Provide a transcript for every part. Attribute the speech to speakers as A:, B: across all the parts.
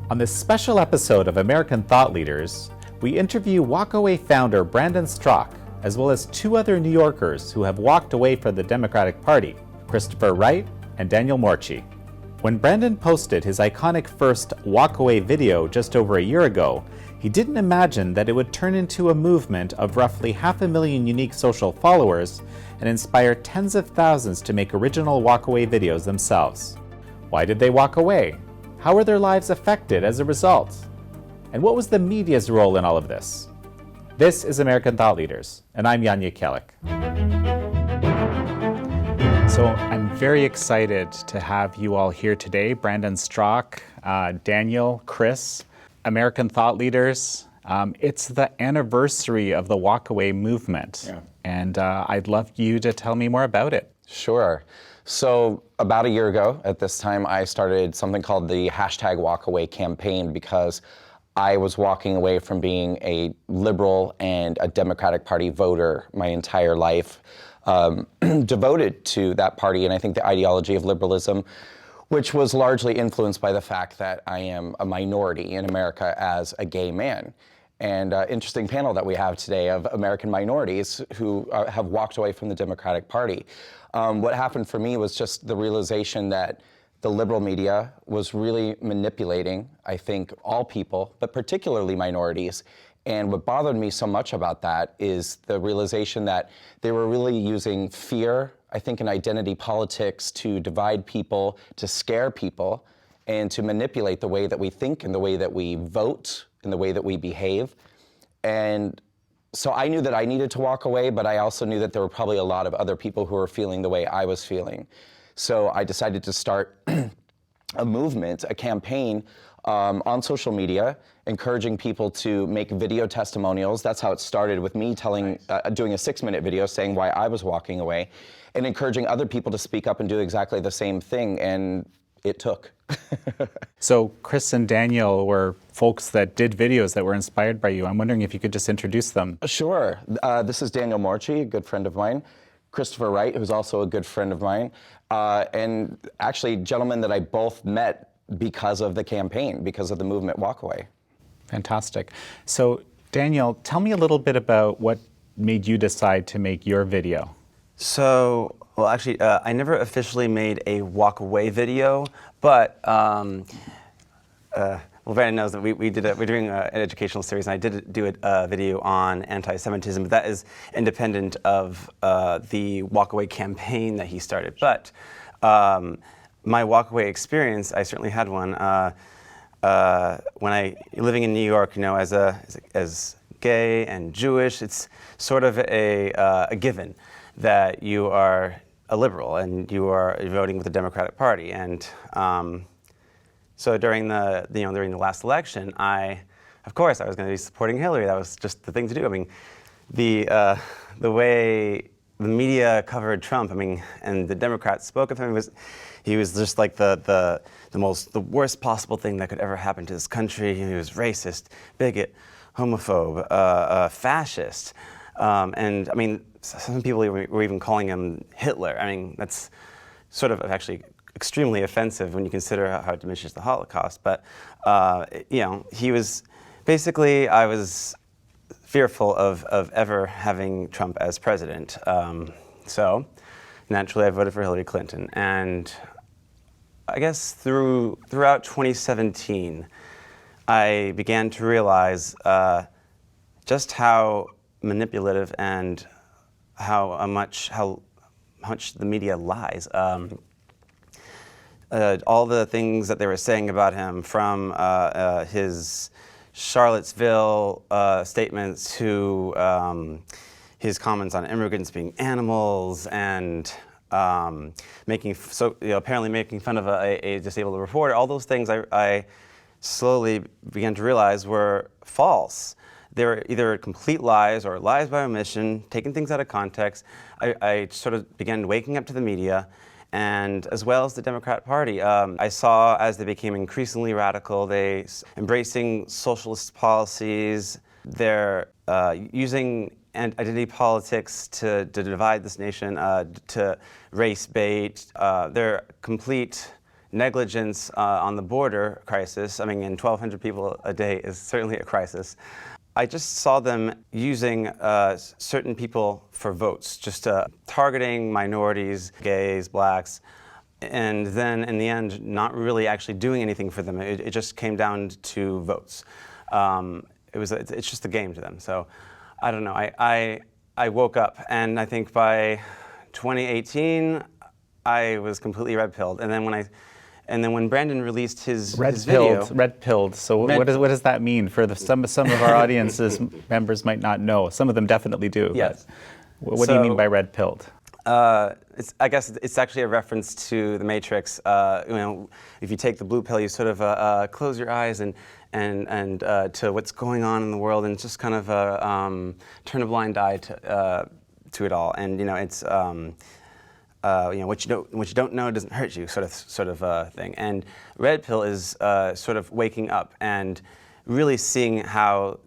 A: On this special episode of American Thought Leaders, we interview Walkaway founder Brandon Straka, as well as two other New Yorkers who have walked away from the Democratic Party, Christopher Wright and Daniel Morchy. When Brandon posted his iconic first Walkaway video just over a year ago, he didn't imagine that it would turn into a movement of roughly 500,000 unique social followers and inspire tens of thousands to make original Walkaway videos themselves. Why did they walk away? How were their lives affected as a result? And what was the media's role in all of this? This is American Thought Leaders, and I'm Jekielek. So I'm very excited to have you all here today. Brandon Straka, Daniel, Chris, American Thought Leaders. It's the anniversary of the Walkaway movement, and I'd love you to tell me more about it.
B: Sure. So about a year ago at this time, I started something called the #Walkaway campaign because I was walking away from being a liberal and a Democratic Party voter my entire life, devoted to that party and I think the ideology of liberalism, which was largely influenced by the fact that I am a minority in America as a gay man. And interesting panel that we have today of American minorities who have walked away from the Democratic Party. What happened for me was just the realization that the liberal media was really manipulating, I think, all people, but particularly minorities. And what bothered me so much about that is the realization that they were really using fear, I think, in identity politics to divide people, to scare people, and to manipulate the way that we think and the way that we vote and the way that we behave. And so I knew that I needed to walk away, but I also knew that there were probably a lot of other people who were feeling the way I was feeling. So I decided to start a movement, a campaign on social media, encouraging people to make video testimonials. That's how it started with me doing a 6-minute video saying why I was walking away, and encouraging other people to speak up and do exactly the same thing, and it took.
A: So Chris and Daniel were folks that did videos that were inspired by you. I'm wondering if you could just introduce them.
B: Sure. This is Daniel Morchy, a good friend of mine. Christopher Wright, who's also a good friend of mine. And actually gentlemen that I both met because of the campaign, because of the movement Walkaway.
A: Fantastic. So Daniel, tell me a little bit about what made you decide to make your video.
C: So, well, actually, I never officially made a Walkaway video, but well, Brandon knows that we're doing an educational series, and I did do a video on anti-Semitism, but that is independent of the Walkaway campaign that he started. But my Walkaway experience, I certainly had one when living in New York. You know, as gay and Jewish, it's sort of a given that you are a liberal and you are voting with the Democratic Party. And so during the last election, of course, I was going to be supporting Hillary. That was just the thing to do. I mean, the way the media covered Trump, I mean, and the Democrats spoke of him, he was just like the worst possible thing that could ever happen to this country. He was racist, bigot, homophobe, fascist, and I mean, some people were even calling him Hitler. I mean, that's sort of actually extremely offensive when you consider how it diminishes the Holocaust. But you know, he was basically, I was fearful of ever having Trump as president. So naturally, I voted for Hillary Clinton. And I guess throughout 2017, I began to realize just how manipulative and how much the media lies. All the things that they were saying about him, from his Charlottesville statements to his comments on immigrants being animals, and apparently making fun of a disabled reporter. All those things I slowly began to realize were false. They were either complete lies or lies by omission, taking things out of context. I sort of began waking up to the media, and as well as the Democrat Party. I saw as they became increasingly radical, they embracing socialist policies. They're using identity politics to divide this nation, to race bait. They're complete negligence on the border crisis. I mean, and 1,200 people a day is certainly a crisis. I just saw them using certain people for votes, just targeting minorities, gays, blacks, and then in the end, not really actually doing anything for them. It just came down to votes. It's just a game to them. So I don't know. I woke up, and I think by 2018, I was completely red-pilled. And then when Brandon released his video,
A: red-pilled. So what does that mean for some of our audience's members might not know? Some of them definitely do.
C: Yes.
A: What do you mean by red-pilled?
C: I guess it's actually a reference to the Matrix. If you take the blue pill, you sort of close your eyes and to what's going on in the world, and just kind of turn a blind eye to it all. And it's what you don't know doesn't hurt you, sort of thing. And red pill is sort of waking up and really seeing how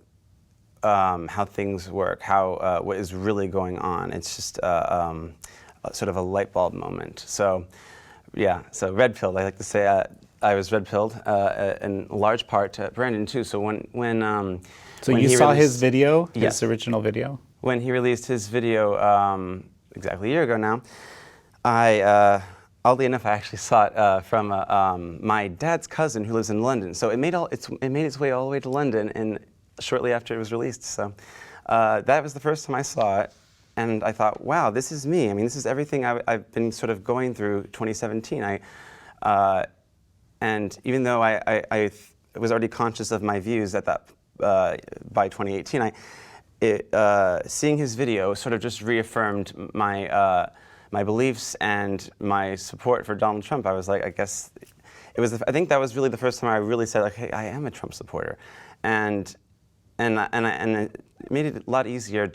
C: things work, what is really going on. It's just sort of a light bulb moment. So, yeah. So red pilled. I like to say I was red pilled in large part to Brandon too. So when
A: you saw his video, his
C: yes,
A: original video.
C: When he released his video exactly a year ago now, oddly enough, I actually saw it from my dad's cousin who lives in London. So it made its way all the way to London, and shortly after it was released. So that was the first time I saw it, and I thought, wow, this is me. I mean, this is everything I've been sort of going through 2017. And even though I was already conscious of my views at that by 2018, seeing his video sort of just reaffirmed my beliefs and my support for Donald Trump. I was like, I guess I think that was really the first time I really said, like, hey, I am a Trump supporter, and it made it a lot easier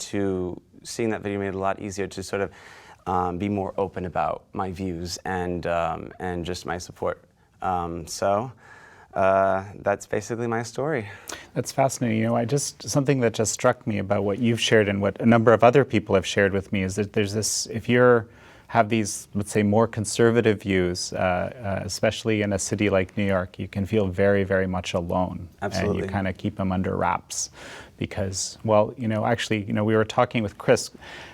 C: seeing that video made it a lot easier to sort of be more open about my views and just my support. So that's basically my story.
A: That's fascinating. Something that just struck me about what you've shared and what a number of other people have shared with me is that there's this, if you have these, let's say, more conservative views, especially in a city like New York, you can feel very, very much alone.
C: Absolutely.
A: And you kind of keep them under wraps because, actually, we were talking with Chris.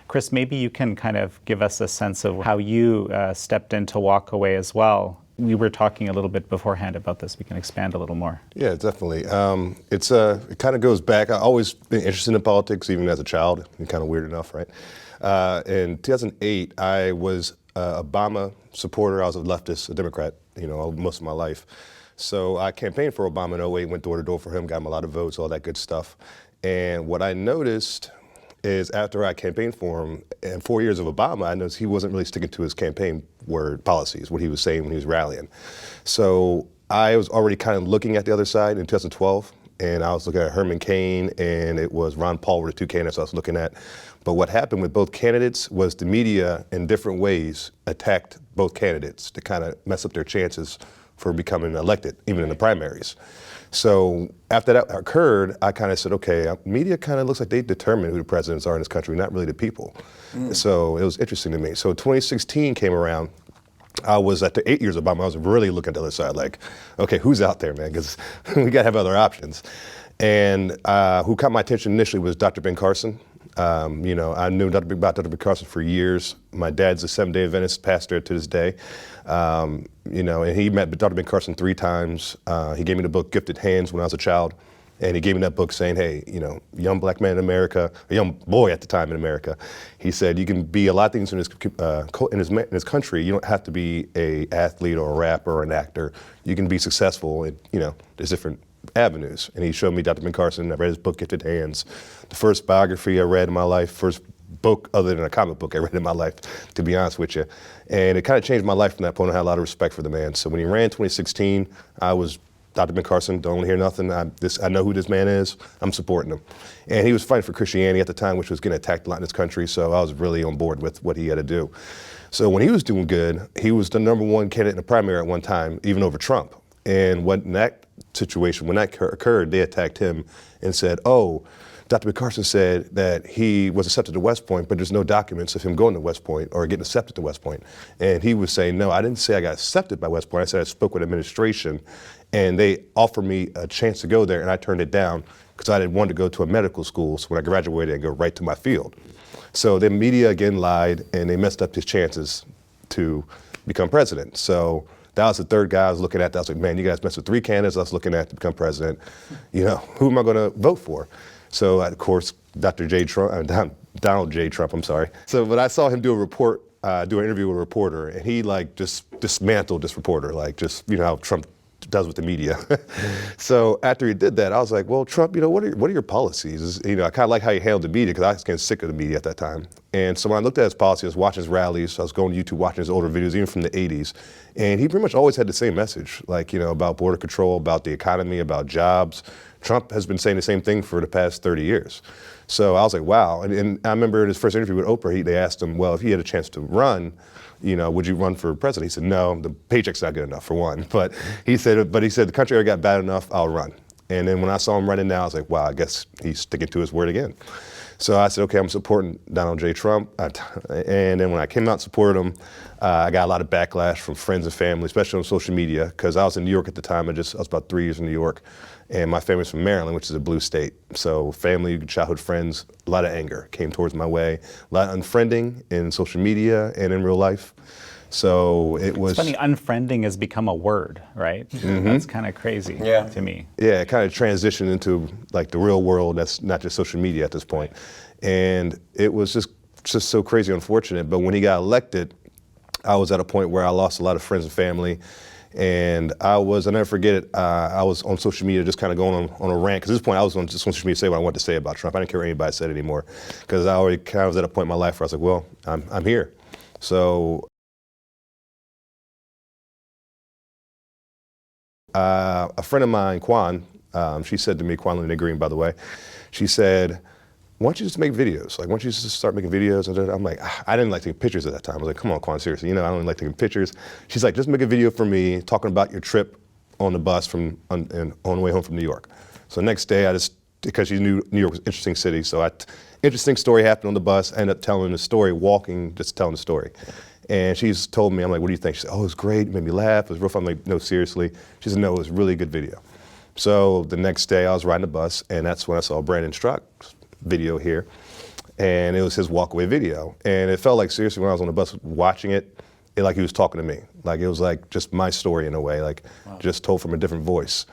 A: Chris, maybe you can kind of give us a sense of how you stepped into Walkaway as well. We were talking a little bit beforehand about this. We can expand a little more.
D: Yeah, definitely. It kind of goes back. I've always been interested in politics, even as a child. Kind of weird enough, right? In 2008, I was an Obama supporter. I was a leftist, a Democrat, most of my life. So I campaigned for Obama in 2008, went door to door for him, got him a lot of votes, all that good stuff. And what I noticed is after I campaigned for him, in 4 years of Obama, I noticed he wasn't really sticking to his campaign word policies, what he was saying when he was rallying. So I was already kind of looking at the other side in 2012, and I was looking at Herman Cain, and it was Ron Paul were the two candidates I was looking at. But what happened with both candidates was the media, in different ways, attacked both candidates to kind of mess up their chances for becoming elected, even in the primaries. So after that occurred, I kind of said, okay, media kind of looks like they determine who the presidents are in this country, not really the people. So it was interesting to me. So 2016 came around. I was at the 8 years of Obama. I was really looking at the other side, like, okay, who's out there, man? Because we got to have other options. And who caught my attention initially was Dr. Ben Carson. I knew about Dr. Ben Carson for years. My dad's a Seventh-day Adventist pastor to this day. And he met Dr. Ben Carson 3 times. He gave me the book Gifted Hands when I was a child. And he gave me that book saying, hey, young black man in America, a young boy at the time in America, he said, you can be a lot of things in this country. You don't have to be an athlete or a rapper or an actor. You can be successful in, there's different avenues. And he showed me Dr. Ben Carson. I read his book, Gifted Hands. The first biography I read in my life, first book other than a comic book I read in my life, to be honest with you. And it kind of changed my life from that point. I had a lot of respect for the man. So when he ran in 2016, I was Dr. Ben Carson, don't hear nothing. I know who this man is. I'm supporting him. And he was fighting for Christianity at the time, which was getting attacked a lot in this country. So I was really on board with what he had to do. So when he was doing good, he was the #1 candidate in the primary at one time, even over Trump. And when that situation, when that occurred, they attacked him and said, oh, Dr. Ben Carson said that he was accepted to West Point, but there's no documents of him going to West Point or getting accepted to West Point. And he was saying, no, I didn't say I got accepted by West Point. I said I spoke with administration, and they offered me a chance to go there, and I turned it down because I didn't want to go to a medical school. So when I graduated, I'd go right to my field. So the media again lied, and they messed up his chances to become president. So that was the third guy I was looking at. I was like, man, you guys messed with 3 candidates I was looking at to become president. You know, who am I going to vote for? So of course, Donald J. Trump, I'm sorry. So, but I saw him do an interview with a reporter, and he like just dismantled this reporter, like just, you know, how Trump does with the media. So after he did that, I was like, well, Trump, you know, what are your policies? You know, I kind of like how you handled the media because I was getting sick of the media at that time. And so when I looked at his policy, I was watching his rallies, I was going to YouTube watching his older videos, even from the 80s. And he pretty much always had the same message, like, you know, about border control, about the economy, about jobs. Trump has been saying the same thing for the past 30 years. So I was like, wow. And I remember in his first interview with Oprah, they asked him, well, if he had a chance to run, you know, would you run for president? He said, no, the paycheck's not good enough, for one. But he said the country already got bad enough, I'll run. And then when I saw him running now, I was like, wow, I guess he's sticking to his word again. So I said, okay, I'm supporting Donald J. Trump. And then when I came out and supported him, I got a lot of backlash from friends and family, especially on social media, because I was in New York at the time. I was about 3 years in New York. And my family's from Maryland, which is a blue state. So family, childhood friends, a lot of anger came towards my way. A lot of unfriending in social media and in real life. So it was...
A: It's funny, unfriending has become a word, right? Mm-hmm. That's kind of crazy to me.
D: Yeah, it kind of transitioned into like the real world that's not just social media at this point. And it was just so crazy unfortunate. But when he got elected, I was at a point where I lost a lot of friends and family. And I'll never forget it, I was on social media just kind of going on a rant, because at this point I was on social media to say what I wanted to say about Trump. I didn't care what anybody said anymore, because I already kind of was at a point in my life where I was like, well, I'm here. So a friend of mine, Kwan, she said to me, Kwan Lynn Green, by the way, she said, why don't you just make videos? Like, why don't you just start making videos? And I'm like, I didn't like taking pictures at that time. I was like, come on, Kwan, seriously, you know, I don't like taking pictures. She's like, just make a video for me talking about your trip on the bus on the way home from New York. So the next day, because she knew New York was an interesting city, so interesting story happened on the bus. I ended up telling the story, walking, just telling the story. And she's told me, I'm like, what do you think? She said, oh, it was great, it made me laugh, it was real fun. I'm like, no, seriously. She said, no, it was a really good video. So the next day I was riding the bus, and that's when I saw Brandon Straka's video here, and it was his Walkaway video. And it felt like, seriously, when I was on the bus watching it, like he was talking to me. Like it was like just my story in a way, like just told from a different voice.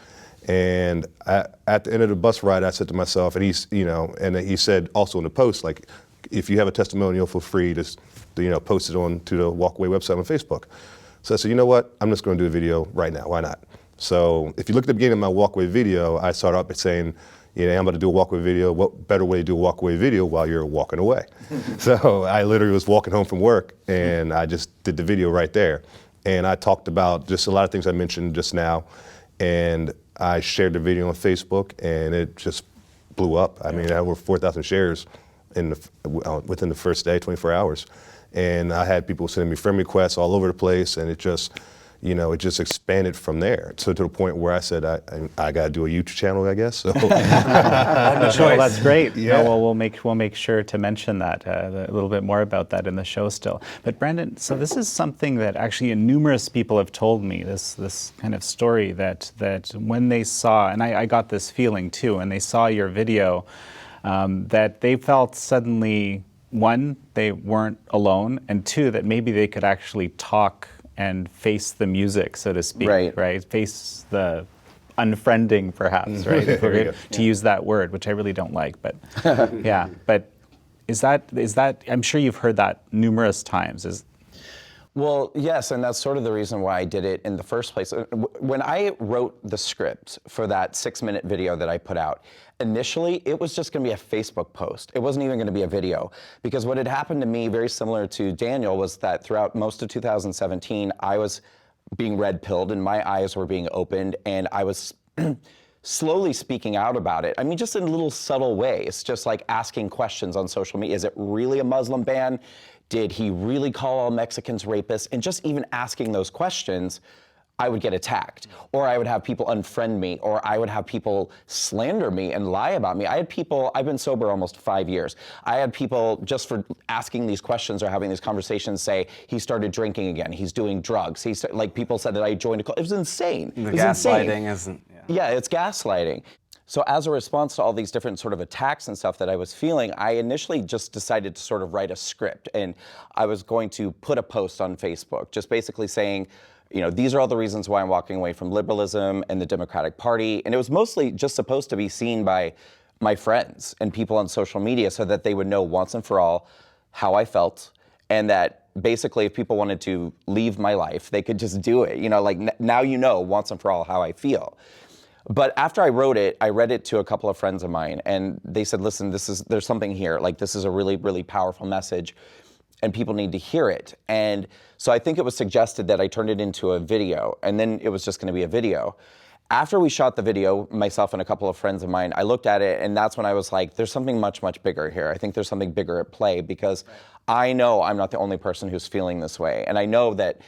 D: And at the end of the bus ride, I said to myself, and he said also in the post, like, if you have a testimonial, feel free to post it on to the Walkaway website on Facebook. So I said, you know what, I'm just going to do a video right now, why not? So if you look at the beginning of my Walkaway video, I started off by saying, I'm about to do a Walkaway video. What better way to do a Walkaway video while you're walking away? So I literally was walking home from work, and I just did the video right there. And I talked about just a lot of things I mentioned just now, and I shared the video on Facebook, and it just blew up. I mean, I had over 4,000 shares within the first day, 24 hours. And I had people sending me friend requests all over the place, and it just expanded from there. So to the point where I said, I got to do a YouTube channel, I guess. So
A: well, that's great. Yeah. No, well, we'll make sure to mention that a little bit more about that in the show still. But Brandon, so this is something that actually numerous people have told me, this kind of story that when they saw, and I got this feeling too, when they saw your video, that they felt suddenly, one, they weren't alone, and two, that maybe they could actually talk and face the music, so to speak, right? Face the unfriending, perhaps, right? To use that word, which I really don't like, but yeah. But is that? I'm sure you've heard that numerous times.
B: Well, yes, and that's sort of the reason why I did it in the first place. When I wrote the script for that 6-minute video that I put out, initially it was just going to be a Facebook post. It wasn't even going to be a video, because what had happened to me, very similar to Daniel, was that throughout most of 2017, I was being red-pilled and my eyes were being opened, and I was slowly speaking out about it. I mean, just in little subtle ways, just like asking questions on social media. Is it really a Muslim ban? Did he really call all Mexicans rapists? And just even asking those questions, I would get attacked, or I would have people unfriend me, or I would have people slander me and lie about me. I had people, I've been sober almost 5 years. I had people just for asking these questions or having these conversations say, he started drinking again, he's doing drugs. Like people said that I joined a cult. It was insane.
C: The
B: it was
C: gaslighting isn't,
B: yeah, it's gaslighting. So as a response to all these different sort of attacks and stuff that I was feeling, I initially just decided to sort of write a script, and I was going to put a post on Facebook, just basically saying, you know, these are all the reasons why I'm walking away from liberalism and the Democratic Party. And it was mostly just supposed to be seen by my friends and people on social media so that they would know once and for all how I felt, and that basically if people wanted to leave my life, they could just do it. You know, like now you know once and for all how I feel. But after I wrote it, I read it to a couple of friends of mine, and they said, listen, there's something here. Like, this is a really, really powerful message, and people need to hear it. And so I think it was suggested that I turned it into a video, and then it was just gonna be a video. After we shot the video, myself and a couple of friends of mine, I looked at it, and that's when I was like, there's something much, much bigger here. I think there's something bigger at play, because I know I'm not the only person who's feeling this way. And I know that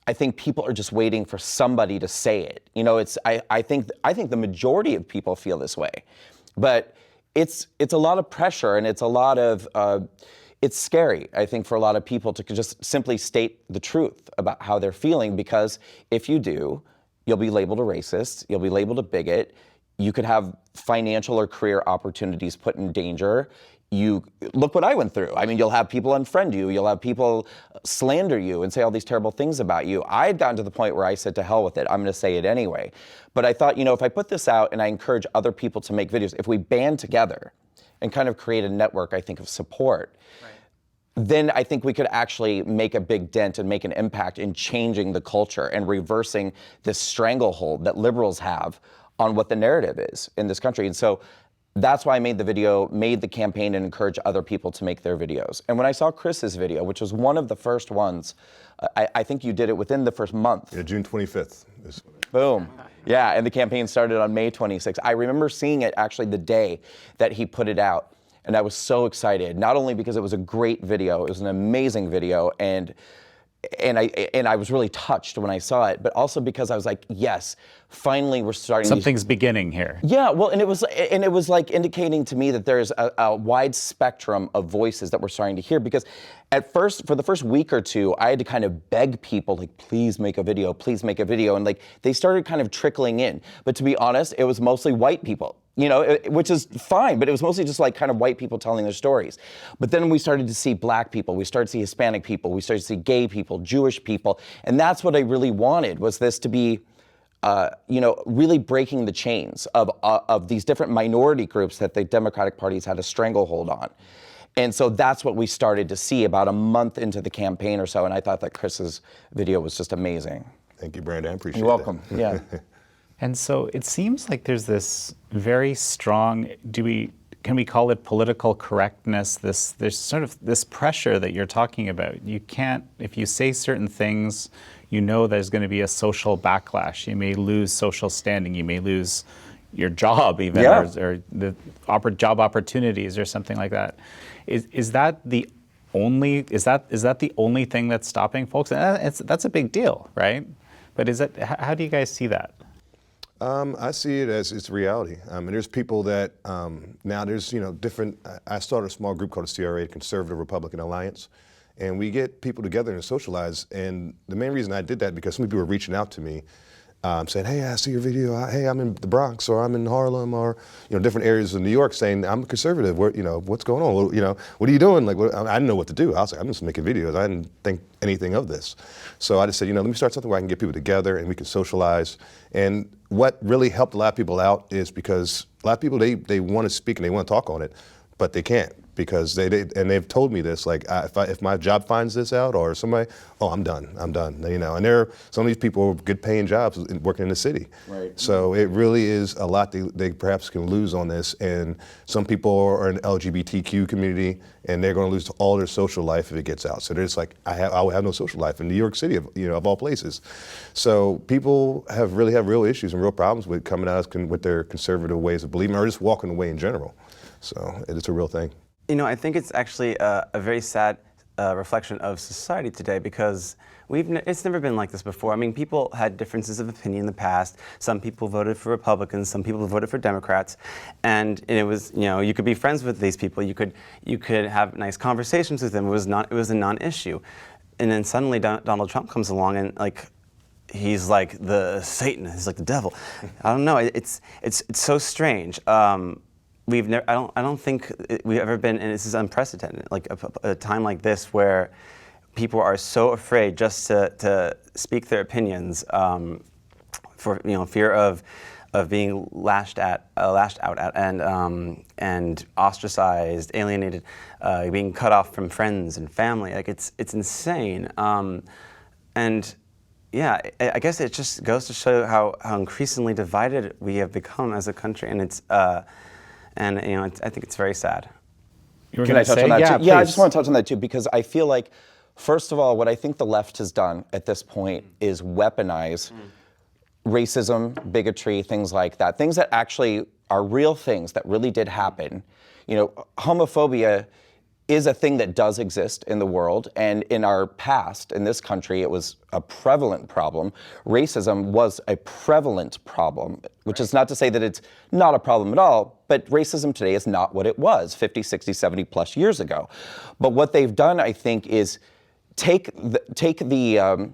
B: I think people are just waiting for somebody to say it. You know, I think the majority of people feel this way, but it's a lot of pressure, and it's a lot of, it's scary, I think, for a lot of people to just simply state the truth about how they're feeling, because if you do, you'll be labeled a racist, you'll be labeled a bigot, you could have financial or career opportunities put in danger. You look what I went through. I mean, you'll have people unfriend you, you'll have people slander you and say all these terrible things about you. I had gotten to the point where I said, to hell with it, I'm gonna say it anyway. But I thought, you know, if I put this out and I encourage other people to make videos, if we band together and kind of create a network, I think, of support, then I think we could actually make a big dent and make an impact in changing the culture and reversing this stranglehold that liberals have on what the narrative is in this country. And so that's why I made the video, made the campaign, and encourage other people to make their videos. And when I saw Chris's video, which was one of the first ones, I think you did it within the first month.
D: Yeah, June 25th.
B: Boom. Yeah, and the campaign started on May 26th. I remember seeing it actually the day that he put it out. And I was so excited, not only because it was a great video, it was an amazing video, and I was really touched when I saw it, but also because I was like, yes, finally we're starting.
A: Something's beginning here.
B: Yeah, well, and it was like indicating to me that there's a wide spectrum of voices that we're starting to hear, because at first, for the first week or two, I had to kind of beg people, like, please make a video, and like they started kind of trickling in. But to be honest, it was mostly white people. You know, which is fine, but it was mostly just like kind of white people telling their stories. But then we started to see black people, we started to see Hispanic people, we started to see gay people, Jewish people, and that's what I really wanted, was this to be, you know, really breaking the chains of these different minority groups that the Democratic Party's had a stranglehold on. And so that's what we started to see about a month into the campaign or so, and I thought that Chris's video was just amazing.
D: Thank you, Brandon. I appreciate it.
B: You're welcome. Yeah.
A: And so it seems like there's this very strong, can we call it political correctness? There's sort of this pressure that you're talking about. You can't, if you say certain things, you know there's going to be a social backlash. You may lose social standing. You may lose your job even,
B: yeah,
A: or the job opportunities or something like that. Is that the only thing that's stopping folks? And that's a big deal, right? But how do you guys see that?
D: I see it as it's reality. And there's people that now there's, you know, different. I started a small group called the CRA, Conservative Republican Alliance, and we get people together and socialize. And the main reason I did that because some people were reaching out to me, saying, "Hey, I see your video. Hey, I'm in the Bronx, or I'm in Harlem, or different areas of New York," saying, "I'm a conservative. What's going on? What are you doing?" Like, I didn't know what to do. I was like, "I'm just making videos. I didn't think anything of this." So I just said, let me start something where I can get people together and we can socialize. And what really helped a lot of people out is because a lot of people they want to speak and they want to talk on it, but they can't. Because they've told me this, like if my job finds this out or somebody, I'm done. And some of these people have good paying jobs working in the city.
B: Right.
D: So it really is a lot they perhaps can lose on this. And some people are in the LGBTQ community and they're going to lose all their social life if it gets out. So they're just like, I will have no social life in New York City, of all places. So people have real issues and real problems with coming out with their conservative ways of believing or just walking away in general. So it's a real thing.
C: I think it's actually a very sad reflection of society today, because It's never been like this before. I mean, people had differences of opinion in the past. Some people voted for Republicans, some people voted for Democrats, and it was, you could be friends with these people. You could have nice conversations with them. It was a non-issue, and then suddenly Donald Trump comes along and he's like the Satan. He's like the devil. I don't know. It's so strange. I don't think we've ever been, and this is unprecedented. Like a time like this where people are so afraid just to speak their opinions for fear of being lashed out at and ostracized, alienated, being cut off from friends and family. Like it's insane. And yeah, I guess it just goes to show how increasingly divided we have become as a country, and I think it's very sad.
B: Can I touch on that too? Yeah, I just want to touch on that too, because I feel like, first of all, what I think the left has done at this point is weaponize racism, bigotry, things like that. Things that actually are real things that really did happen. Homophobia is a thing that does exist in the world, and in our past, in this country, it was a prevalent problem. Racism was a prevalent problem, which is not to say that it's not a problem at all, but racism today is not what it was 50, 60, 70 plus years ago. But what they've done, I think, is take the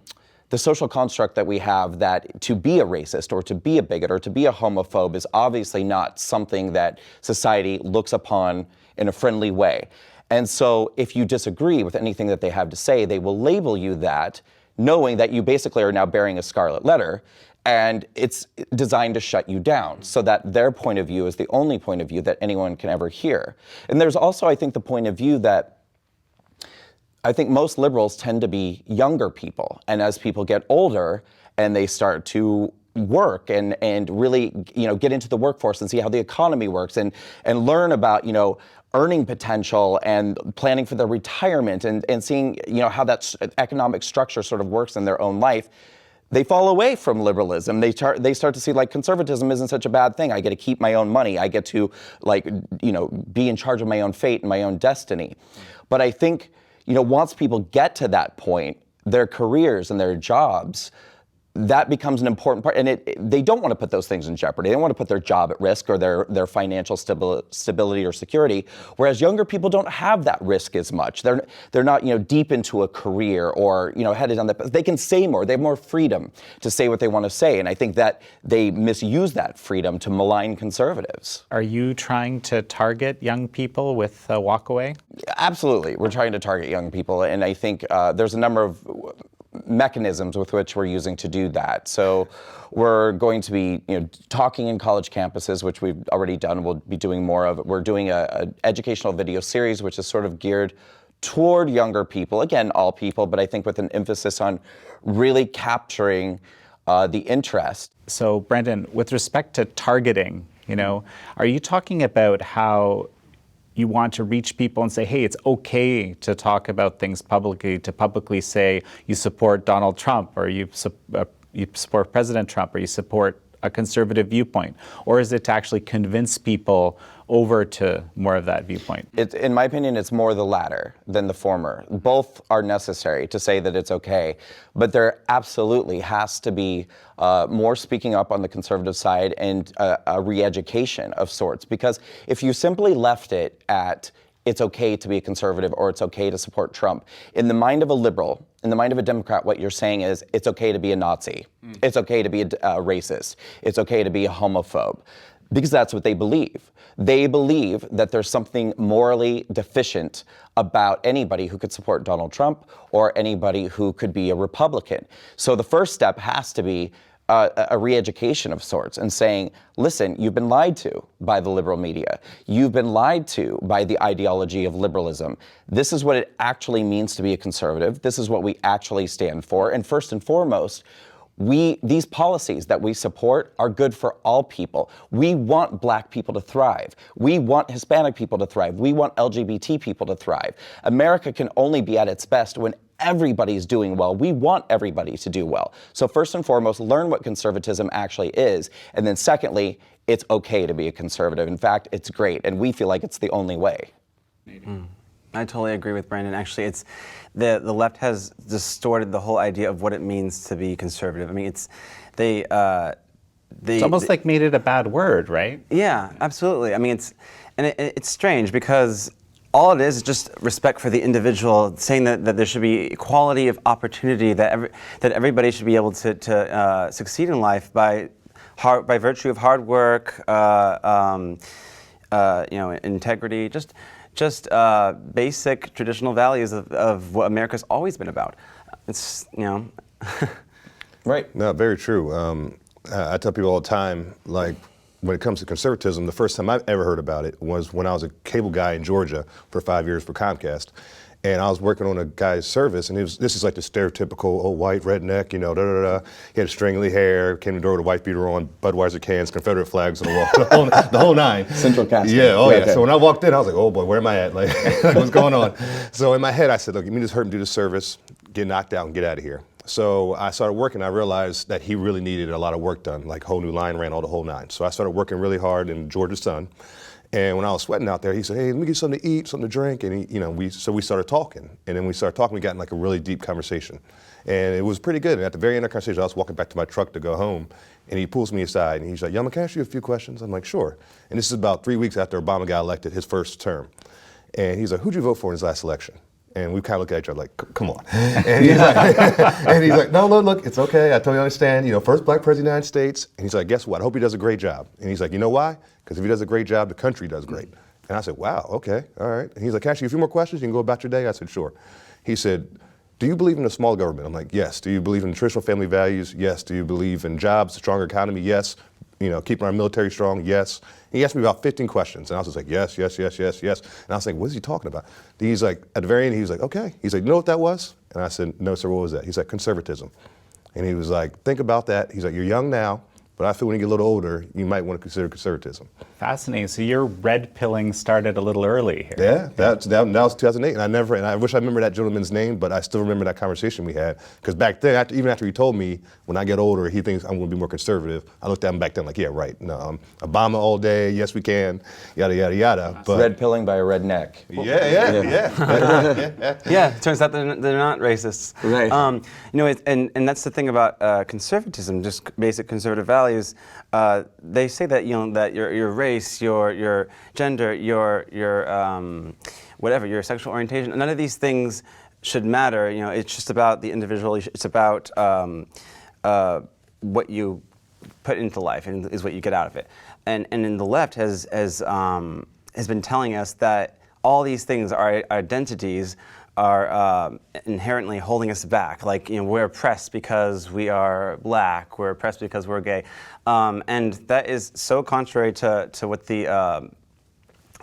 B: social construct that we have, that to be a racist or to be a bigot or to be a homophobe is obviously not something that society looks upon in a friendly way. And so if you disagree with anything that they have to say, they will label you that, knowing that you basically are now bearing a scarlet letter, and it's designed to shut you down so that their point of view is the only point of view that anyone can ever hear. And there's also, I think, the point of view that I think most liberals tend to be younger people. And as people get older and they start to work and really get into the workforce and see how the economy works and learn about earning potential and planning for their retirement and seeing how that economic structure sort of works in their own life, they fall away from liberalism. They start to see conservatism isn't such a bad thing. I get to keep my own money. I get to be in charge of my own fate and my own destiny. But I think once people get to that point, their careers and their jobs, that becomes an important part, and they don't want to put those things in jeopardy. They don't want to put their job at risk or their financial stability or security. Whereas younger people don't have that risk as much. They're not deep into a career or headed on that. They can say more. They have more freedom to say what they want to say, and I think that they misuse that freedom to malign conservatives.
A: Are you trying to target young people with Walkaway?
B: Absolutely, we're trying to target young people, and I think there's a number of mechanisms with which we're using to do that. So we're going to be talking in college campuses, which we've already done. We'll be doing more of it. We're doing an educational video series, which is sort of geared toward younger people. Again, all people, but I think with an emphasis on really capturing the interest.
A: So Brandon, with respect to targeting, are you talking about how you want to reach people and say, hey, it's okay to talk about things publicly, to publicly say you support Donald Trump or you support President Trump or you support a conservative viewpoint? Or is it to actually convince people over to more of that viewpoint?
B: In my opinion, it's more the latter than the former. Both are necessary to say that it's okay, but there absolutely has to be more speaking up on the conservative side and a re-education of sorts. Because if you simply left it at it's okay to be a conservative or it's okay to support Trump, in the mind of a liberal, in the mind of a Democrat, what you're saying is it's okay to be a Nazi. It's okay to be a racist. It's okay to be a homophobe. Because that's what they believe. They believe that there's something morally deficient about anybody who could support Donald Trump or anybody who could be a Republican. So the first step has to be a re-education of sorts and saying, listen, you've been lied to by the liberal media. You've been lied to by the ideology of liberalism. This is what it actually means to be a conservative. This is what we actually stand for. And first and foremost, these policies that we support are good for all people. We want Black people to thrive. We want Hispanic people to thrive. We want LGBT people to thrive. America can only be at its best when everybody's doing well. We want everybody to do well. So first and foremost, learn what conservatism actually is. And then secondly, it's okay to be a conservative. In fact, it's great. And we feel like it's the only way.
C: I totally agree with Brandon. Actually, it's the left has distorted the whole idea of what it means to be conservative. I mean, it's
A: almost like made it a bad word, right?
C: Yeah, absolutely. I mean, it's strange because all it is just respect for the individual, saying that there should be equality of opportunity, that everybody should be able to succeed in life by virtue of hard work, integrity, just basic traditional values of what America's always been about. It's,
B: Right.
D: No, very true. I tell people all the time, like, when it comes to conservatism, the first time I've ever heard about it was when I was a cable guy in Georgia for 5 years for Comcast. And I was working on a guy's service, and this is like the stereotypical old white redneck, He had stringly hair, came to the door with a white beater on, Budweiser cans, Confederate flags on the wall, the whole nine.
B: Central casting.
D: Yeah, oh yeah.
B: Okay.
D: So when I walked in, I was like, oh boy, where am I at? Like, what's going on? So in my head, I said, look, you mean just hurt him do the service, get knocked out and get out of here. So I started working. I realized that he really needed a lot of work done, like whole new line ran all the whole nine. So I started working really hard in Georgia sun. And when I was sweating out there, he said, hey, let me get you something to eat, something to drink. And we started talking. And then we started talking, we got in like a really deep conversation. And it was pretty good. And at the very end of the conversation, I was walking back to my truck to go home. And he pulls me aside and he's like, Yama, can I ask you a few questions? I'm like, sure. And this is about 3 weeks after Obama got elected, his first term. And he's like, who'd you vote for in his last election? And we kind of looked at each other like, come on. And he's like, no, look, it's okay. I totally understand. First black president of the United States. And he's like, guess what? I hope he does a great job. And he's like, you know why? Because if he does a great job, the country does great. And I said, wow, okay, all right. And he's like, can I ask you a few more questions? You can go about your day? I said, sure. He said, do you believe in a small government? I'm like, yes. Do you believe in traditional family values? Yes. Do you believe in jobs, a stronger economy? Yes. Keeping our military strong? Yes. And he asked me about 15 questions, and I was just like, yes. And I was like, what is he talking about? He's like, at the very end, he was like, okay. He's like, you know what that was? And I said, no, sir, what was that? He's like, conservatism. And he was like, think about that. He's like, you're young now, but I feel when you get a little older, you might want to consider conservatism.
A: Fascinating. So your red pilling started a little early here.
D: Yeah, that was 2008, and I wish I remember that gentleman's name, but I still remember that conversation we had. Because back then, even after he told me, when I get older, he thinks I'm going to be more conservative. I looked at him back then like, yeah, right. No, Obama all day. Yes, we can. Yada yada yada. But
B: Red pilling by a redneck.
D: Yeah.
C: Yeah, it turns out they're not racists.
B: Right.
C: And that's the thing about conservatism, just basic conservative values. They say that that your race, your gender, your whatever, your sexual orientation, none of these things should matter. It's just about the individual. It's about what you put into life and is what you get out of it. And in the left has been telling us that all these things, our identities, are inherently holding us back. Like, we're oppressed because we are black, we're oppressed because we're gay. And that is so contrary to what the,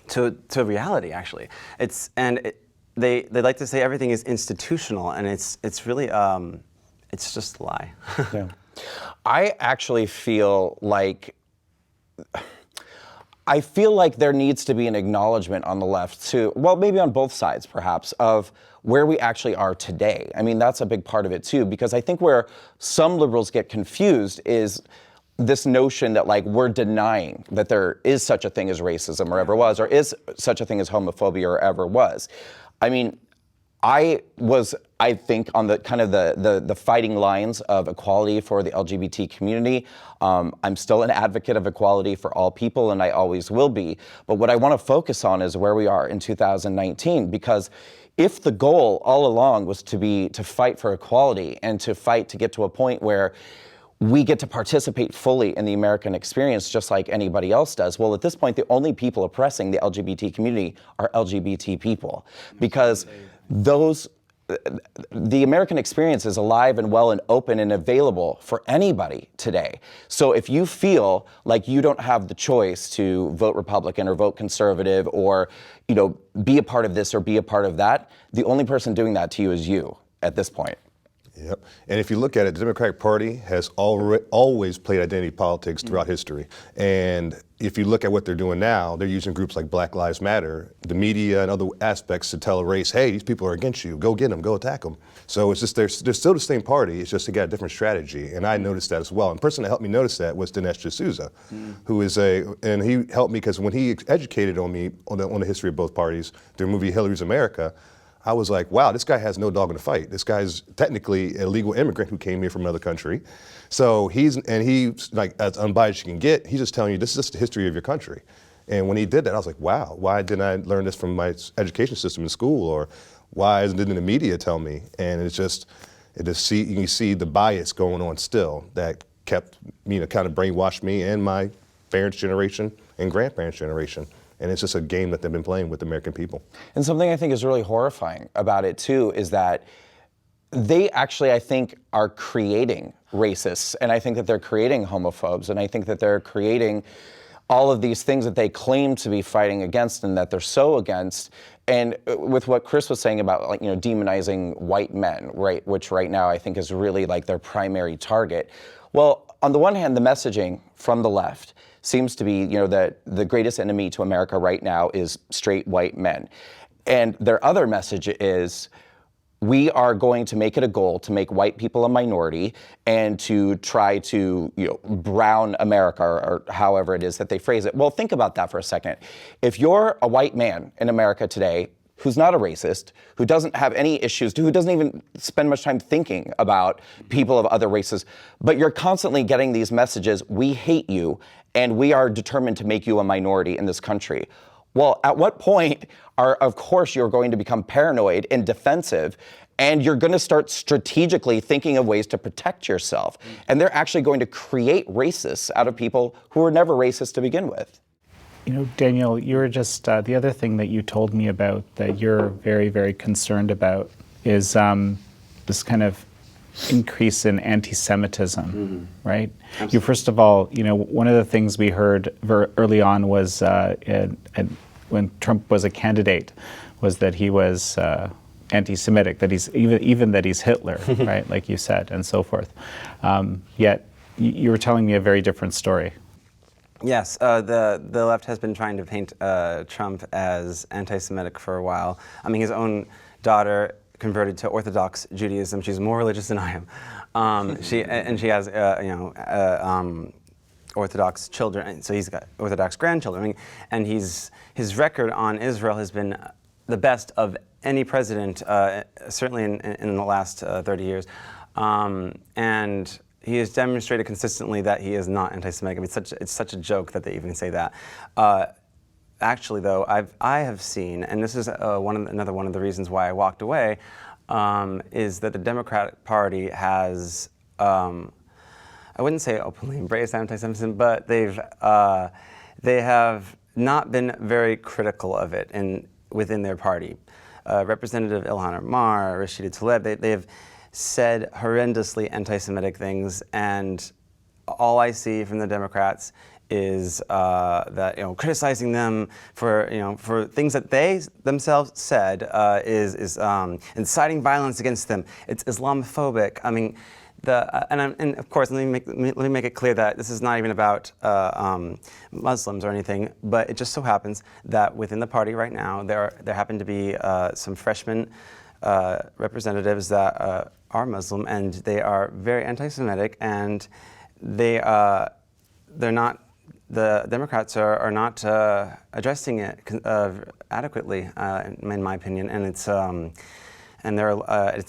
C: to reality, actually. They like to say everything is institutional, and it's really, it's just a lie.
B: Yeah. I actually feel like there needs to be an acknowledgement on the left too, well, maybe on both sides perhaps, of where we actually are today. I mean, that's a big part of it too, because I think where some liberals get confused is this notion that we're denying that there is such a thing as racism or ever was, or is such a thing as homophobia or ever was. I mean, I think, on the kind of the fighting lines of equality for the LGBT community. I'm still an advocate of equality for all people, and I always will be. But what I want to focus on is where we are in 2019, because if the goal all along was to fight for equality and to fight to get to a point where we get to participate fully in the American experience just like anybody else does. Well, at this point, the only people oppressing the LGBT community are LGBT people, because the American experience is alive and well and open and available for anybody today. So if you feel like you don't have the choice to vote Republican or vote conservative or, be a part of this or be a part of that, the only person doing that to you is you at this point.
D: Yep. And if you look at it, the Democratic Party has always played identity politics throughout history. And if you look at what they're doing now, they're using groups like Black Lives Matter, the media and other aspects to tell a race, hey, these people are against you, go get them, go attack them. So it's just, they're still the same party, it's just they got a different strategy. And I noticed that as well. And the person that helped me notice that was Dinesh D'Souza, who is and he helped me because when he educated on me on the history of both parties, the movie Hillary's America, I was like, wow, this guy has no dog in the fight. This guy's technically a legal immigrant who came here from another country. So he's like as unbiased as you can get, he's just telling you this is just the history of your country. And when he did that, I was like, wow, why didn't I learn this from my education system in school? Or why didn't the media tell me? And you can see the bias going on still that kept, kind of brainwashed me and my parents' generation and grandparents' generation. And it's just a game that they've been playing with the American people.
B: And something I think is really horrifying about it too is that they actually, I think, are creating racists. And I think that they're creating homophobes. And I think that they're creating all of these things that they claim to be fighting against and that they're so against. And with what Chris was saying about demonizing white men, right, which right now I think is really like their primary target. Well, on the one hand, the messaging from the left seems to be, that the greatest enemy to America right now is straight white men. And their other message is, we are going to make it a goal to make white people a minority and to try to, brown America, or however it is that they phrase it. Well, think about that for a second. If you're a white man in America today who's not a racist, who doesn't have any issues, who doesn't even spend much time thinking about people of other races, but you're constantly getting these messages, we hate you, and we are determined to make you a minority in this country. Well, at what point of course, you're going to become paranoid and defensive, and you're going to start strategically thinking of ways to protect yourself. And they're actually going to create racists out of people who were never racist to begin with.
A: Daniel, you were just, the other thing that you told me about that you're very, very concerned about is this kind of increase in anti-Semitism, right? Absolutely. You, first of all, one of the things we heard early on was when Trump was a candidate, was that he was anti-Semitic, that he's even that he's Hitler, right? Like you said, and so forth. Yet you were telling me a very different story.
C: Yes, the left has been trying to paint Trump as anti-Semitic for a while. I mean, his own daughter converted to Orthodox Judaism. She's more religious than I am. She has Orthodox children, so he's got Orthodox grandchildren, and his record on Israel has been the best of any president, certainly in the last 30 years, and he has demonstrated consistently that he is not anti-Semitic. I mean, it's such a joke that they even say that. Actually, though, I have seen, and this is another one of the reasons why I walked away, is that the Democratic Party has, I wouldn't say openly embraced anti-Semitism, but they have not been very critical of it within their party. Representative Ilhan Omar, Rashida Tlaib, they have said horrendously anti-Semitic things, and all I see from the Democrats is that criticizing them for things that they themselves said is inciting violence against them. It's Islamophobic. I mean, and of course, let me make it clear that this is not even about Muslims or anything, but it just so happens that within the party right now there happen to be some freshman representatives that are Muslim, and they are very anti-Semitic, and they're not. The Democrats are not addressing it adequately, in my opinion, and it's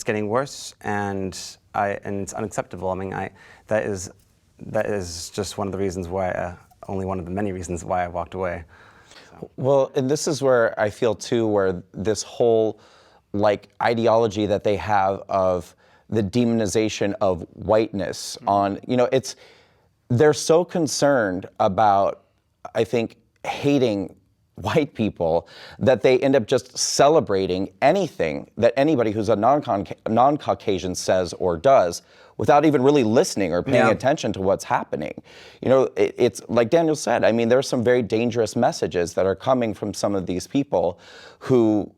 C: getting worse, and it's unacceptable. I mean, that is just one of the reasons why, only one of the many reasons why I walked away. So.
B: Well, and this is where I feel too, where this whole ideology that they have of the demonization of whiteness they're so concerned about, I think, hating white people that they end up just celebrating anything that anybody who's a non-Caucasian says or does without even really listening or paying attention to what's happening. It's like Daniel said, I mean, there are some very dangerous messages that are coming from some of these people who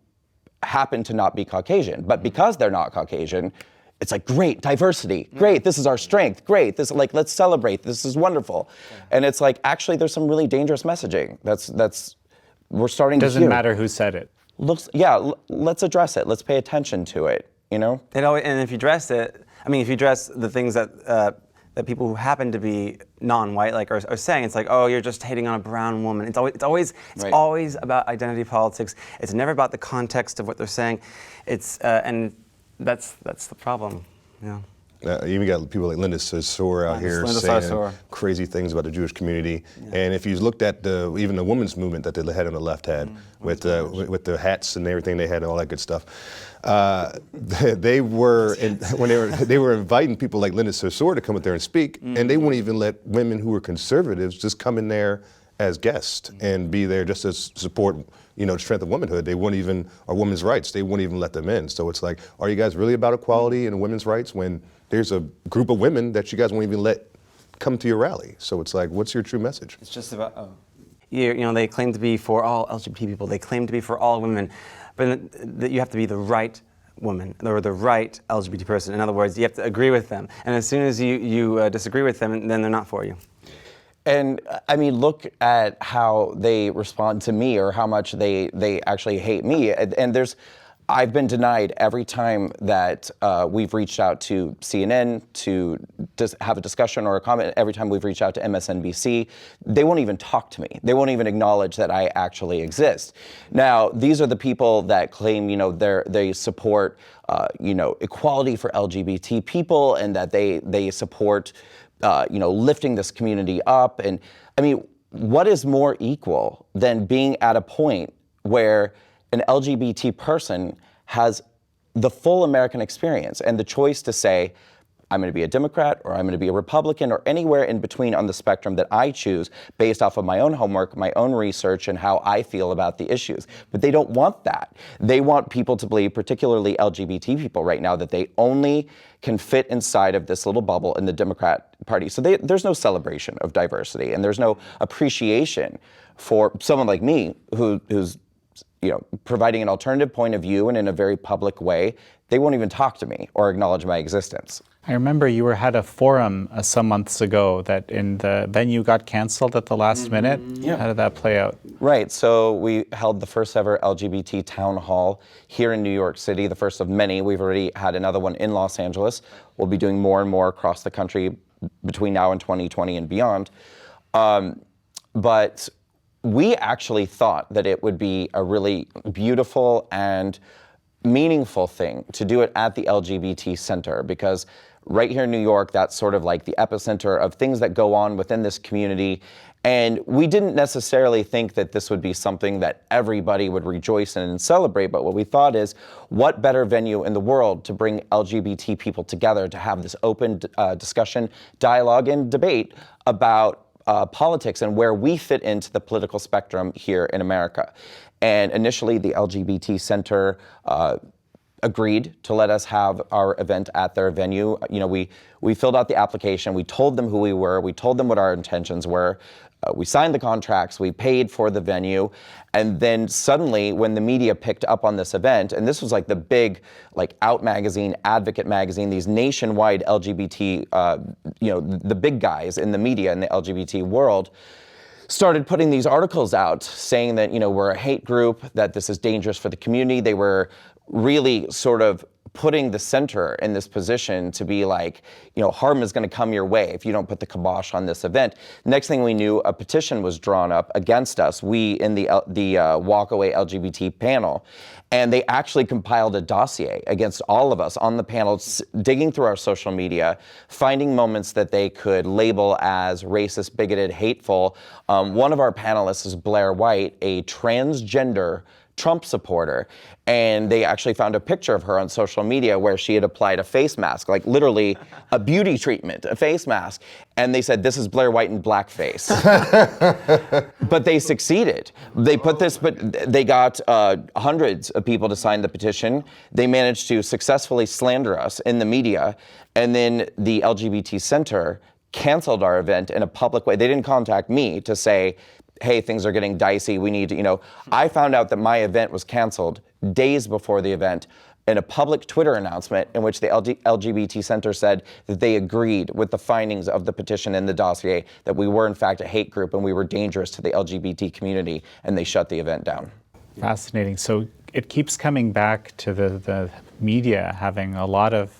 B: happen to not be Caucasian. But because they're not Caucasian, it's like, great, diversity, great, this is our strength, great, this, like, let's celebrate, this is wonderful. And it's like, actually, there's some really dangerous messaging that's we're starting to hear.
A: Doesn't matter who said it.
B: Let's address it, let's pay attention to it, you know?
C: And if you address it, I mean, if you address the things that that people who happen to be non-white like are saying, it's like, oh, you're just hating on a brown woman. It's always about identity politics. It's never about the context of what they're saying. It's and that's the problem. Yeah.
D: You even got people like Linda Sarsour out here saying crazy things about the Jewish community. Yeah. And if you looked at even the women's movement that they had on the left had, with the hats and everything they had and all that good stuff, they were inviting people like Linda Sarsour to come up there and speak, and they wouldn't even let women who were conservatives just come in there as guests and be there just to support, the strength of womanhood. They wouldn't even, or women's rights, they wouldn't even let them in. So it's like, are you guys really about equality and women's rights when there's a group of women that you guys won't even let come to your rally? So it's like, what's your true message?
C: It's just about, they claim to be for all LGBT people. They claim to be for all women, but you have to be the right woman or the right LGBT person. In other words, you have to agree with them. And as soon as you disagree with them, then they're not for you.
B: And I mean, look at how they respond to me, or how much they actually hate me. And I've been denied every time that we've reached out to CNN to have a discussion or a comment. Every time we've reached out to MSNBC, they won't even talk to me. They won't even acknowledge that I actually exist. Now, these are the people that claim, they support, equality for LGBT people, and that they support, lifting this community up. And I mean, what is more equal than being at a point where an LGBT person has the full American experience and the choice to say, I'm going to be a Democrat, or I'm going to be a Republican, or anywhere in between on the spectrum that I choose based off of my own homework, my own research, and how I feel about the issues. But they don't want that. They want people to believe, particularly LGBT people right now, that they only can fit inside of this little bubble in the Democrat Party. So there's no celebration of diversity, and there's no appreciation for someone like me who's providing an alternative point of view, and in a very public way. They won't even talk to me or acknowledge my existence.
A: I remember you had a forum some months ago that in the venue got canceled at the last minute. Yeah. How did that play out?
B: Right, so we held the first ever LGBT town hall here in New York City, the first of many. We've already had another one in Los Angeles. We'll be doing more and more across the country between now and 2020 and beyond. But we actually thought that it would be a really beautiful and meaningful thing to do it at the LGBT Center, because right here in New York, that's sort of like the epicenter of things that go on within this community. And we didn't necessarily think that this would be something that everybody would rejoice in and celebrate, but what we thought is, what better venue in the world to bring LGBT people together to have this open discussion, dialogue, and debate about politics and where we fit into the political spectrum here in America. And initially, the LGBT Center agreed to let us have our event at their venue. We filled out the application. We told them who we were. We told them what our intentions were. We signed the contracts. We paid for the venue. And then suddenly, when the media picked up on this event, and this was like the big, Out Magazine, Advocate Magazine, these nationwide LGBT, the big guys in the media in the LGBT world, started putting these articles out saying that, we're a hate group, that this is dangerous for the community. They were really sort of putting the center in this position to be like, harm is going to come your way if you don't put the kibosh on this event. Next thing we knew, a petition was drawn up against us, we in the Walkaway LGBT panel, and they actually compiled a dossier against all of us on the panel, digging through our social media, finding moments that they could label as racist, bigoted, hateful. One of our panelists is Blair White, a transgender Trump supporter, and they actually found a picture of her on social media where she had applied a face mask, like literally a beauty treatment, a face mask, and they said, this is Blair White in blackface. But they succeeded. They put this, but they got hundreds of people to sign the petition. They managed to successfully slander us in the media, and then the LGBT Center canceled our event in a public way. They didn't contact me to say, hey, things are getting dicey, we need to, I found out that my event was canceled days before the event. in a public Twitter announcement in which the LGBT Center said that they agreed with the findings of the petition and the dossier, that we were in fact a hate group and we were dangerous to the LGBT community, and they shut the event down.
A: Fascinating. So it keeps coming back to the media having a lot of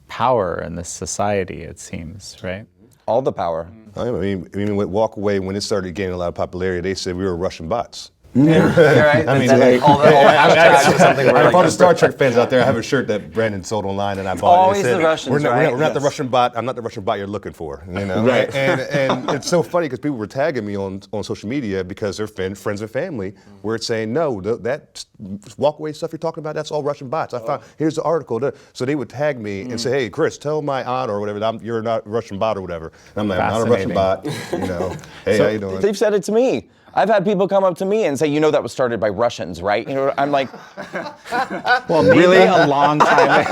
A: power in this society, it seems, right?
B: All the power.
D: I mean, with Walkaway, when it started gaining a lot of popularity, they said we were Russian bots.
C: Yeah, right.
D: I mean,
C: Like,
D: like,
C: all the hashtags or something.
D: I
C: Where,
D: have all the
C: like,
D: Star Trek fans out there. I have a shirt that Brandon sold online and I bought.
C: Always
D: It said,
C: the Russians,
D: we're not,
C: right?
D: We're not the
C: Yes.
D: Russian bot. I'm not the Russian bot you're looking for. You know,
B: Right.
D: And it's so funny because people were tagging me on social media because they're friends and family where it's saying no, that Walkaway stuff you're talking about, that's all Russian bots. I found here's the article. So they would tag me and say, hey, Chris, tell my aunt or whatever you're not a Russian bot or whatever. And I'm like, I'm not a Russian bot. You know, hey, how you doing?
B: They've said it to me. I've had people come up to me and say, you know, that was started by Russians, right? You know, I'm like,
A: Well, really a long time.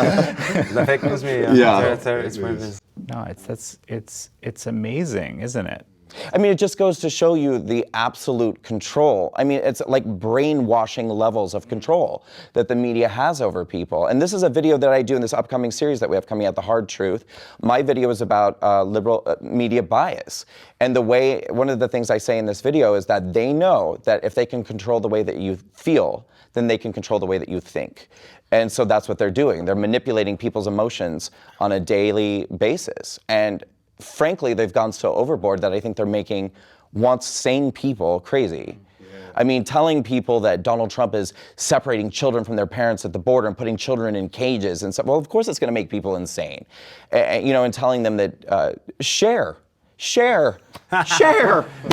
C: the fake news media.
B: Yeah.
C: It's what it is.
A: No, it's amazing, isn't it?
B: I mean, it just goes to show you the absolute control. I mean, it's like brainwashing levels of control that the media has over people. And this is a video that I do in this upcoming series that we have coming out, The Hard Truth. My video is about liberal media bias. And one of the things I say in this video is that they know that if they can control the way that you feel, then they can control the way that you think. And so that's what they're doing. They're manipulating people's emotions on a daily basis. And frankly, they've gone so overboard that I think they're making once sane people crazy. Yeah. I mean, telling people that Donald Trump is separating children from their parents at the border and putting children in cages and stuff. Well, of course it's going to make people insane. You know, and telling them that Cher the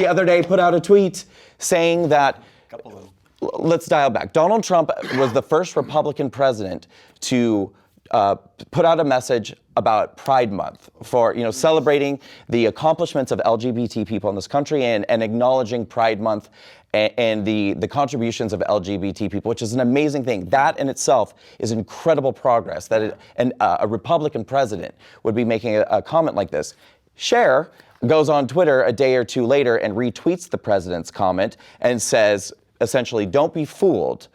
B: other day put out a tweet saying that, let's dial back. Donald Trump was the first Republican president to put out a message about Pride Month for, you know, celebrating the accomplishments of LGBT people in this country and acknowledging Pride Month and the contributions of LGBT people, which is an amazing thing. That in itself is incredible progress, that a Republican president would be making a comment like this. Cher goes on Twitter a day or two later and retweets the president's comment and says, essentially, don't be fooled.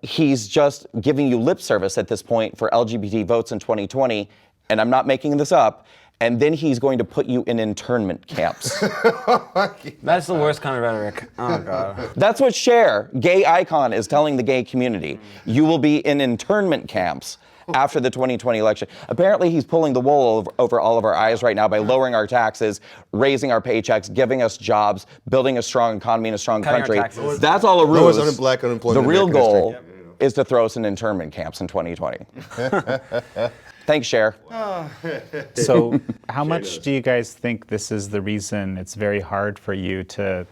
B: He's just giving you lip service at this point for LGBT votes in 2020, and I'm not making this up, and then he's going to put you in internment camps.
C: That's the worst kind of rhetoric. Oh, God.
B: That's what Cher, gay icon, is telling the gay community. You will be in internment camps after the 2020 election. Apparently, he's pulling the wool over all of our eyes right now by lowering our taxes, raising our paychecks, giving us jobs, building a strong economy and a strong
C: Cutting our
B: country.
C: taxes.
B: That's all a ruse.
D: Black
B: The
D: unemployment.
B: real
D: in American
B: goal
D: history.
B: is to throw us in internment camps in 2020. Thanks, Cher.
A: So how much do you guys think this is the reason it's very hard for you to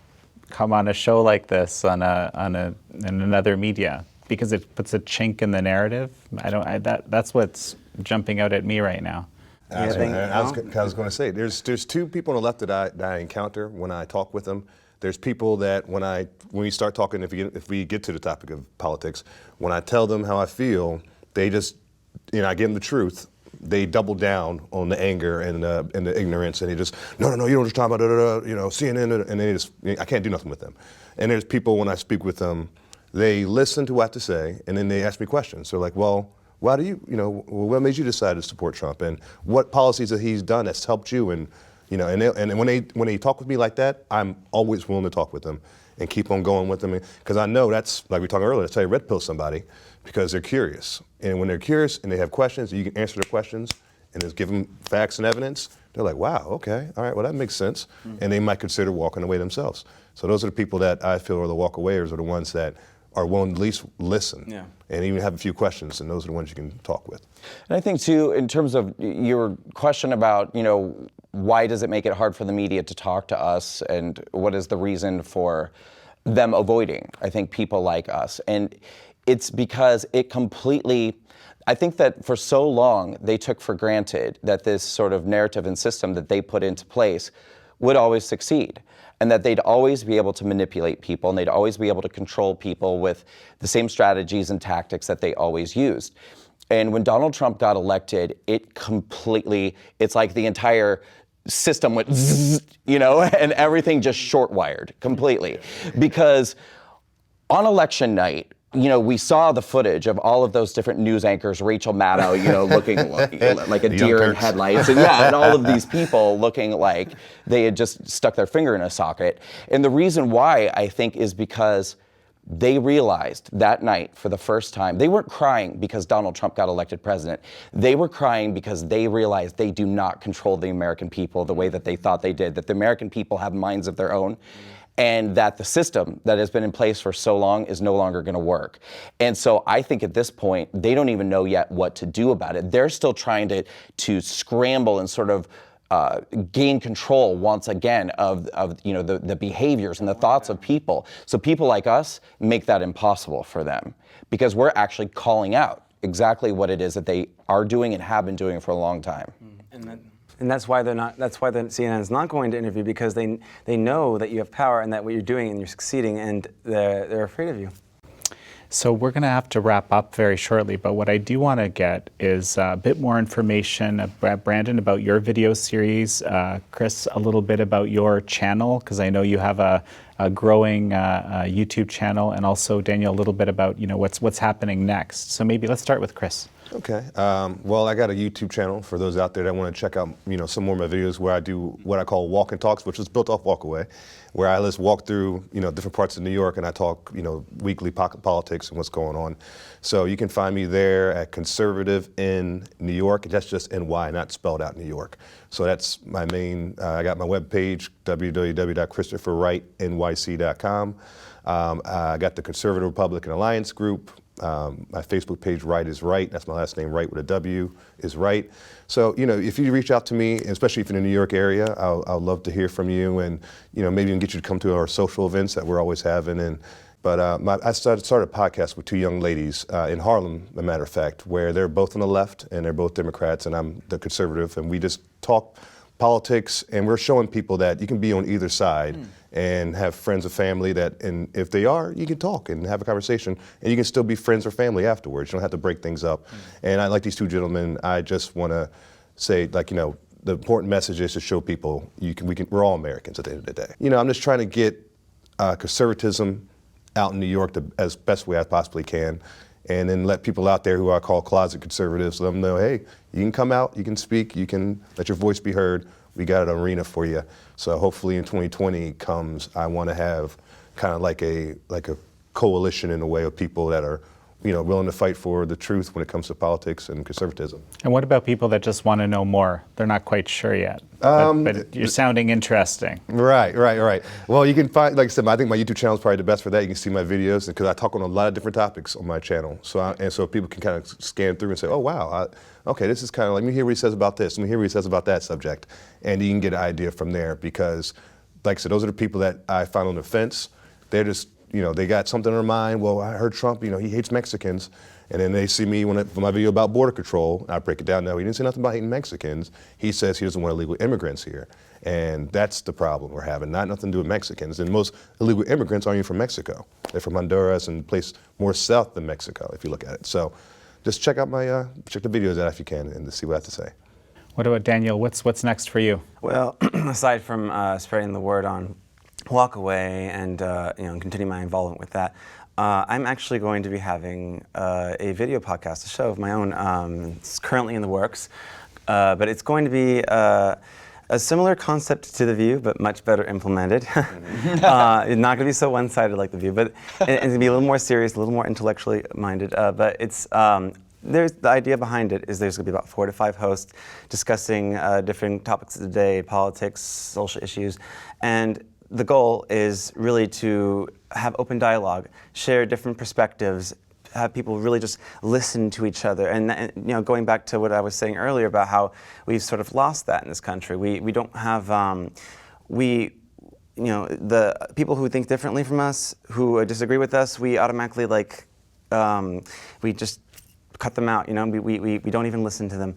A: come on a show like this in another media? Because it puts a chink in the narrative? That's what's jumping out at me right now.
D: I was going to say, there's two people on the left that I encounter when I talk with them. There's people that when we start talking, if we get to the topic of politics, when I tell them how I feel, they just, I give them the truth. They double down on the anger and the ignorance, and they just, no, you don't just talk about CNN, and they just, I can't do nothing with them. And there's people when I speak with them, they listen to what I have to say, and then they ask me questions. They're like, well, why do what made you decide to support Trump, and what policies that he's done that's helped you, and when they talk with me like that, I'm always willing to talk with them and keep on going with them, because I know that's, like we talked earlier, that's how you red pill somebody, because they're curious. And when they're curious and they have questions, you can answer their questions and just give them facts and evidence, they're like, wow, okay, all right, well, that makes sense. And they might consider walking away themselves. So those are the people that I feel are the walkawayers, are the ones that are willing to at least listen and even have a few questions, and those are the ones you can talk with.
B: And I think, too, in terms of your question about, why does it make it hard for the media to talk to us, and what is the reason for them avoiding, I think, people like us? And it's because I think that for so long they took for granted that this sort of narrative and system that they put into place would always succeed, and that they'd always be able to manipulate people, and they'd always be able to control people with the same strategies and tactics that they always used. And when Donald Trump got elected, it's like the entire system went zzz, and everything just short-wired completely. Because on election night, we saw the footage of all of those different news anchors, Rachel Maddow, looking like a deer in headlights, and all of these people looking like they had just stuck their finger in a socket. And the reason why, I think, is because they realized that night for the first time, they weren't crying because Donald Trump got elected president. They were crying because they realized they do not control the American people the way that they thought they did, that the American people have minds of their own, and that the system that has been in place for so long is no longer going to work. And so I think at this point, they don't even know yet what to do about it. They're still trying to scramble and sort of gain control once again of the behaviors and the thoughts of people. So people like us make that impossible for them, because we're actually calling out exactly what it is that they are doing and have been doing for a long time.
C: And that's why That's why the CNN is not going to interview, because they know that you have power and that what you're doing and you're succeeding, and they're afraid of you.
A: So we're going to have to wrap up very shortly, but what I do want to get is a bit more information, Brandon, about your video series, Chris, a little bit about your channel, because I know you have a growing YouTube channel, and also Daniel, a little bit about what's happening next. So maybe let's start with Chris.
D: Okay. Well, I got a YouTube channel for those out there that want to check out, some more of my videos where I do what I call walk and talks, which was built off Walkaway, where I just walk through, different parts of New York, and I talk, weekly politics and what's going on. So you can find me there at Conservative in New York. That's just NY, not spelled out New York. So that's my main. I got my webpage, www.ChristopherWrightNYC.com. I got the Conservative Republican Alliance group. My Facebook page, Wright is Right. That's my last name, Wright with a W, is Right. So, if you reach out to me, especially if you're in the New York area, I'll love to hear from you, and, maybe even get you to come to our social events that we're always having. But I started a podcast with two young ladies in Harlem, as a matter of fact, where they're both on the left and they're both Democrats, and I'm the conservative, and we just talk politics, and we're showing people that you can be on either side and have friends or family and if they are, you can talk and have a conversation, and you can still be friends or family afterwards. You don't have to break things up. And I like these two gentlemen. I just want to say, the important message is to show people we're all Americans at the end of the day. I'm just trying to get conservatism out in New York as best way I possibly can, and then let people out there who I call closet conservatives, let them know, hey, you can come out, you can speak, you can let your voice be heard. We got an arena for you. So hopefully in 2020 comes, I want to have kind of like a coalition in a way of people that are, willing to fight for the truth when it comes to politics and conservatism.
A: And what about people that just want to know more? They're not quite sure yet, but you're sounding interesting.
D: Right. Well, you can find, like I said, I think my YouTube channel is probably the best for that. You can see my videos, because I talk on a lot of different topics on my channel. So people can kind of scan through and say, oh, wow, okay, this is kind of like, let me hear what he says about this, let me hear what he says about that subject. And you can get an idea from there, because, like I said, those are the people that I find on the fence. They're just, they got something in their mind. Well, I heard Trump, he hates Mexicans. And then they see me for my video about border control. I break it down. No, he didn't say nothing about hating Mexicans. He says he doesn't want illegal immigrants here. And that's the problem we're having, nothing to do with Mexicans. And most illegal immigrants aren't even from Mexico. They're from Honduras and place more south than Mexico, if you look at it. So just check out check the videos out if you can, and to see what I have to say.
A: What about Daniel? What's next for you?
C: Well, aside from spreading the word on Walkaway and continue my involvement with that, I'm actually going to be having a video podcast, a show of my own. It's currently in the works, but it's going to be a similar concept to The View, but much better implemented. It's not going to be so one-sided like The View, but it's going to be a little more serious, a little more intellectually minded. But it's the idea behind it is there's going to be about 4 to 5 hosts discussing different topics of the day, politics, social issues, and the goal is really to have open dialogue, share different perspectives, have people really just listen to each other. And going back to what I was saying earlier about how we've sort of lost that in this country. We don't have, the people who think differently from us, who disagree with us, we automatically we just cut them out. We don't even listen to them.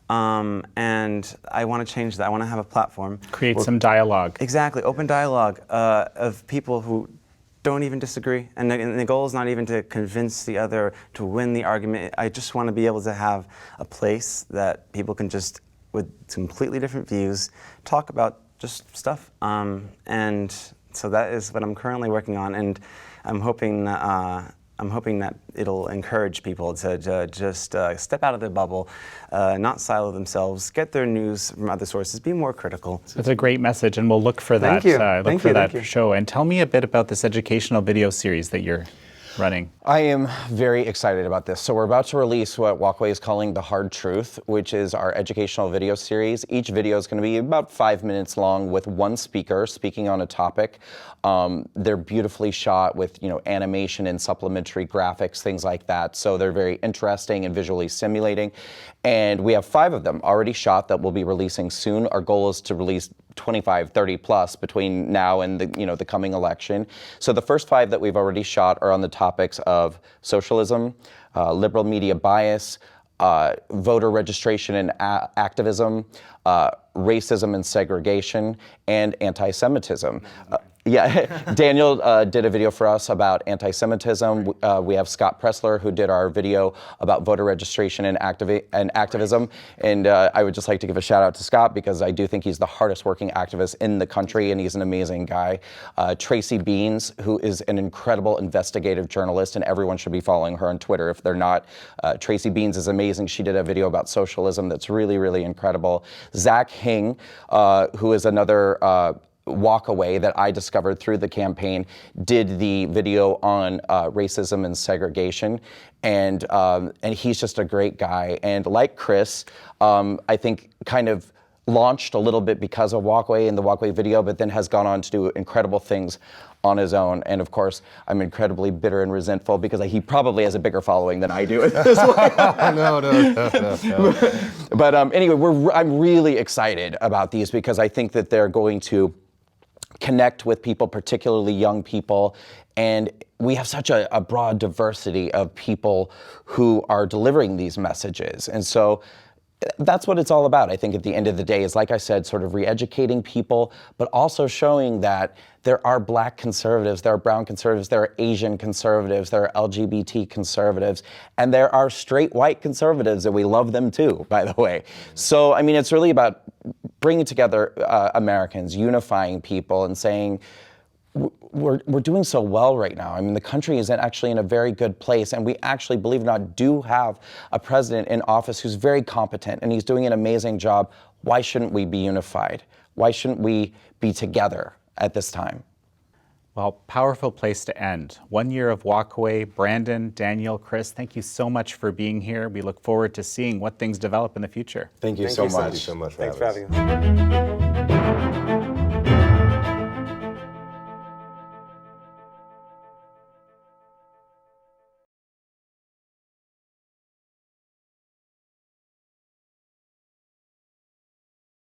C: And I want to change that. I want to have a platform.
A: Create some dialogue.
C: Exactly, open dialogue of people who don't even disagree. And the goal is not even to convince the other to win the argument. I just want to be able to have a place that people can just, with completely different views, talk about just stuff. And so that is what I'm currently working on. And I'm hoping I'm hoping that it'll encourage people to just step out of the bubble, not silo themselves, get their news from other sources, be more critical.
A: It's a great message, and we'll look for that.
C: Thank you.
A: Look for that show. And tell me a bit about this educational video series that you're running.
B: I am very excited about this. So we're about to release what Walkaway is calling The Hard Truth, which is our educational video series. Each video is going to be about 5 minutes long with one speaker speaking on a topic. They're beautifully shot with, animation and supplementary graphics, things like that. So they're very interesting and visually stimulating. And we have 5 of them already shot that we'll be releasing soon. Our goal is to release 25, 30 plus between now and the coming election. So the first 5 that we've already shot are on the topics of socialism, liberal media bias, voter registration and activism, racism and segregation, and anti-Semitism. Daniel did a video for us about anti-Semitism. We have Scott Pressler, who did our video about voter registration and activism. And I would just like to give a shout out to Scott because I do think he's the hardest working activist in the country, and he's an amazing guy. Tracy Beans, who is an incredible investigative journalist, and everyone should be following her on Twitter if they're not. Tracy Beans is amazing. She did a video about socialism that's really, really incredible. Zach Hing, who is another Walkaway that I discovered through the campaign, did the video on racism and segregation, and he's just a great guy. And like Chris, I think kind of launched a little bit because of Walkaway and the Walkaway video, but then has gone on to do incredible things on his own. And of course, I'm incredibly bitter and resentful because he probably has a bigger following than I do at this point.
D: No.
B: But anyway, I'm really excited about these because I think that they're going to connect with people, particularly young people, and we have such a broad diversity of people who are delivering these messages. And so that's what it's all about, I think, at the end of the day, is, like I said, sort of re-educating people, but also showing that there are Black conservatives, there are brown conservatives, there are Asian conservatives, there are LGBT conservatives, and there are straight white conservatives, and we love them too, by the way. So, I mean, it's really about bringing together Americans, unifying people, and saying, we're doing so well right now. I mean, the country is actually in a very good place, and we actually, believe it or not, do have a president in office who's very competent, and he's doing an amazing job. Why shouldn't we be unified? Why shouldn't we be together at this time?
A: Well, powerful place to end. 1 year of Walkaway. Brandon, Daniel, Chris, thank you so much for being here. We look forward to seeing what things develop in the future.
B: Thank you so much.
D: Thank you so much for
C: Thanks for
D: having
C: having us.